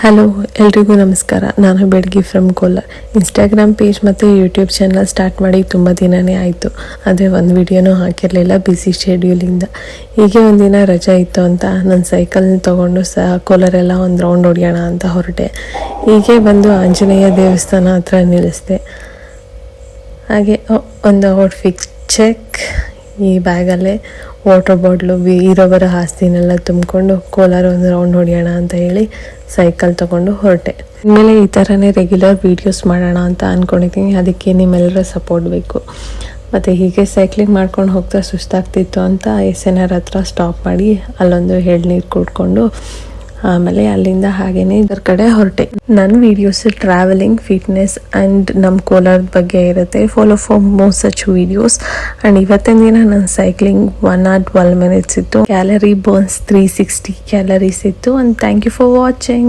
Hello ಎಲ್ರಿಗೂ ನಮಸ್ಕಾರ. ನಾನು ಬೆಡಗಿ ಫ್ರಮ್ ಕೋಲಾರ್. ಇನ್ಸ್ಟಾಗ್ರಾಮ್ ಪೇಜ್ ಮತ್ತು ಯೂಟ್ಯೂಬ್ ಚಾನಲ್ ಸ್ಟಾರ್ಟ್ ಮಾಡಿ ತುಂಬ ದಿನವೇ ಆಯಿತು. ಆದರೆ ಒಂದು ವಿಡಿಯೋನೂ ಹಾಕಿರಲಿಲ್ಲ ಬ್ಯುಸಿ ಶೆಡ್ಯೂಲಿಂದ. ಹೀಗೆ ಒಂದಿನ ರಜೆ ಇತ್ತು ಅಂತ ನಾನು ಸೈಕಲ್ನ ತೊಗೊಂಡು ಕೋಲಾರೆಲ್ಲ ಒಂದು ರೌಂಡ್ ಹೊಡಿಯೋಣ ಅಂತ ಹೊರಟೆ. ಹೀಗೆ ಬಂದು ಆಂಜನೇಯ ದೇವಸ್ಥಾನ ಹತ್ರ ನಿಲ್ಲಿಸಿದೆ. ಹಾಗೆ ಒಂದು ಔಟ್ಫಿಟ್ ಚೆಕ್, ಈ ಬ್ಯಾಗಲ್ಲೇ ವಾಟರ್ ಬಾಟ್ಲು ಇರೋವರ ಆಸ್ತಿನೆಲ್ಲ ತುಂಬಿಕೊಂಡು ಕೋಲಾರ ಒಂದು ರೌಂಡ್ ಹೊಡಿಯೋಣ ಅಂತ ಹೇಳಿ ಸೈಕಲ್ ತೊಗೊಂಡು ಹೊರಟೆ. ಇನ್ಮೇಲೆ ಈ ಥರನೇ ರೆಗ್ಯುಲರ್ ವೀಡಿಯೋಸ್ ಮಾಡೋಣ ಅಂತ ಅಂದ್ಕೊಂಡಿದ್ದೀನಿ. ಅದಕ್ಕೆ ನಿಮ್ಮೆಲ್ಲರ ಸಪೋರ್ಟ್ ಬೇಕು. ಮತ್ತು ಹೀಗೆ ಸೈಕ್ಲಿಂಗ್ ಮಾಡ್ಕೊಂಡು ಹೋಗ್ತಾ ಸುಸ್ತಾಗ್ತಿತ್ತು ಅಂತ SNR ಹತ್ರ ಸ್ಟಾಪ್ ಮಾಡಿ ಅಲ್ಲೊಂದು ಎಳ್ನೀರು ಕುಡ್ಕೊಂಡು ಆಮೇಲೆ ಅಲ್ಲಿಂದ ಹಾಗೇನೆ ಇದರ ಕಡೆ ಹೊರಟೆ. ನನ್ನ ವೀಡಿಯೋಸ್ ಟ್ರಾವೆಲಿಂಗ್, ಫಿಟ್ನೆಸ್ ಆ್ಯಂಡ್ ನಮ್ಮ ಕೋಲಾರದ ಬಗ್ಗೆ ಇರುತ್ತೆ. Follow for more such videos. And ಇವತ್ತಿನ ದಿನ ನನ್ನ ಸೈಕ್ಲಿಂಗ್ 1 hour 12 minutes ಇತ್ತು. ಕ್ಯಾಲರಿ ಬರ್ನ್ಸ್ 360 ಕ್ಯಾಲರೀಸ್ ಇತ್ತು. And thank you for watching.